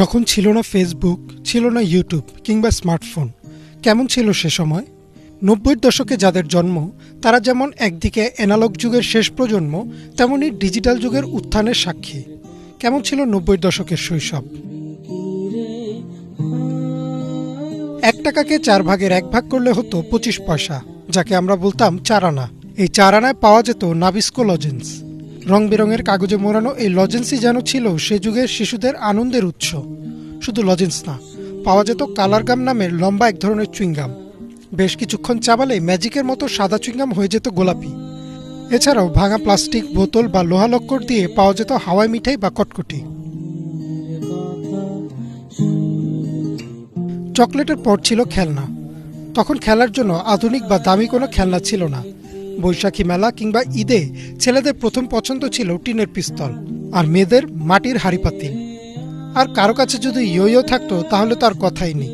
যখন ছিল না ফেসবুক, ছিল না ইউটিউব কিংবা স্মার্টফোন, কেমন ছিল সে সময়? ৯০-এর দশকে যাদের জন্ম তারা যেমন একদিকে অ্যানালগ যুগের শেষ প্রজন্ম, তেমনি ডিজিটাল যুগের উত্থানের সাক্ষী। কেমন ছিল ৯০-এর দশকের শৈশব? ১ টাকাকে ৪ ভাগের ১ ভাগ করলে হতো ২৫ পয়সা, যাকে আমরা বলতাম ৪ আনা। এই ৪ আনায় পাওয়া যেত নাবিস্কো লজেন্স। রং বেরঙের কাগজে মোড়ানো এই লজেন্সই যেন ছিল সে যুগের শিশুদের আনন্দের উৎস। শুধু লজেন্স না, পাওয়া যেত কালারগাম নামের লম্বা এক ধরনের চুইংগাম। বেশ কিছুক্ষণ চাবালে ম্যাজিকের মতো সাদা চুইংগাম হয়ে যেত গোলাপি। এছাড়াও ভাঙা প্লাস্টিক বোতল বা লোহা লক্কর দিয়ে পাওয়া যেত হাওয়াই মিঠাই বা কটকটি। চকলেটের পর ছিল খেলনা। তখন খেলার জন্য আধুনিক বা দামি কোনো খেলনা ছিল না। বৈশাখী মেলা কিংবা ঈদে ছেলেদের প্রথম পছন্দ ছিল টিনের পিস্তল, আর মেয়েদের মাটির হাঁড়িপাতিল। আর কারো কাছে যদি ইয়ো থাকতো তাহলে তার কথাই নেই।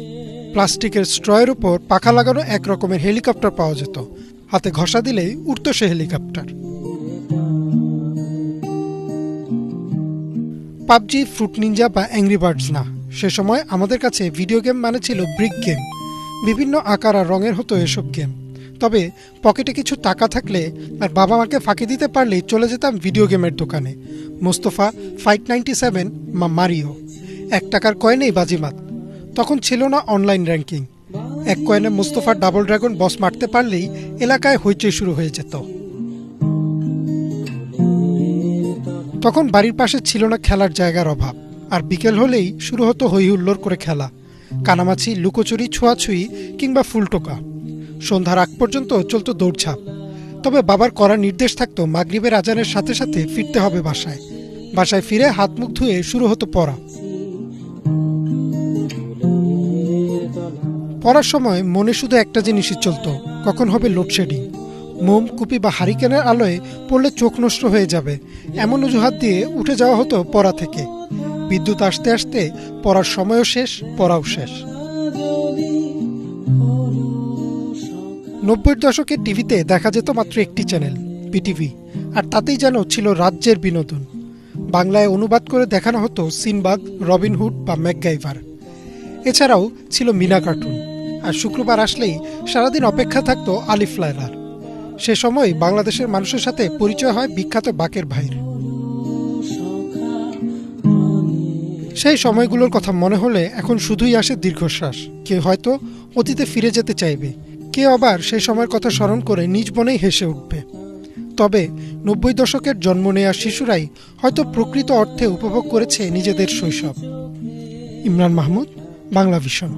প্লাস্টিকের স্ট্রয়ের উপর পাখা লাগানো এক রকমের হেলিকপ্টার পাওয়া যেত, হাতে ঘষা দিলেই উড়ত সে হেলিকপ্টার। পাবজি, ফ্রুট নিনজা বা অ্যাংরি বার্ডস না, সে সময় আমাদের কাছে ভিডিও গেম মানে ছিল ব্রিক গেম। বিভিন্ন আকার আর রঙের হতো এসব গেম। তবে পকেটে কিছু টাকা থাকলে আর বাবা মাকে ফাঁকি দিতে পারলেই চলে যেতাম ভিডিও গেমের দোকানে। মোস্তফা, ফাইট 97 বা মারিও। ১ টাকার কয়েনেই বাজিমাত। তখন ছিল না অনলাইন র্যাঙ্কিং। 1 কয়েনে মোস্তফার ডাবল ড্রাগন বস মারতে পারলেই এলাকায় হইচই শুরু হয়ে যেত। তখন বাড়ির পাশে ছিল না খেলার জায়গার অভাব, আর বিকেল হলেই শুরু হতো হই হুল্লোড় করে খেলা। কানামাছি, লুকোচুরি, ছোঁয়াছুঁয়ি কিংবা ফুলটোকা। সন্ধ্যার আগ পর্যন্ত চলতো দৌড়ঝাঁপ। তবে বাবার কড়া নির্দেশ থাকতো মাগরিবের আজানের সাথে সাথে ফিরতে হবে বাসায়। বাসায় ফিরে হাত মুখ ধুয়ে শুরু হতো পড়া। পড়ার সময় মনে শুধু একটা জিনিসই চলতো, কখন হবে লোডশেডিং। মোম, কুপি বা হারিকেনের আলোয় পড়লে চোখ নষ্ট হয়ে যাবে, এমন অজুহাত দিয়ে উঠে যাওয়া হতো পড়া থেকে। বিদ্যুৎ আসতে আসতে পড়ার সময়ও শেষ, পড়াও শেষ। ৯০-এর দশকে টিভিতে দেখা যেত মাত্র একটি চ্যানেল, পিটিভি, আর তাতেই যেন ছিল রাজ্যের বিনোদন। বাংলায় অনুবাদ করে দেখানো হতো সিনবাদ, রবিনহুড বা ম্যাকগাইভার। এছাড়াও ছিল মিনা কার্টুন, আর শুক্রবার আসলেই সারাদিন অপেক্ষা থাকতো আলিফ লায়লার। সে সময় বাংলাদেশের মানুষের সাথে পরিচয় হয় বিখ্যাত বাকের ভাইয়ের। সেই সময়গুলোর কথা মনে হলে এখন শুধুই আসে দীর্ঘশ্বাস। কেউ হয়তো অতীতে ফিরে যেতে চাইবে, কেউ আবার সেই সময়ের কথা স্মরণ করে নিজ মনেই হেসে উঠবে। তবে ৯০ দশকের জন্ম নেয়া শিশুরাই হয়তো প্রকৃত অর্থে উপভোগ করেছে নিজেদের শৈশব। ইমরান মাহমুদ, বাংলা ভিশন।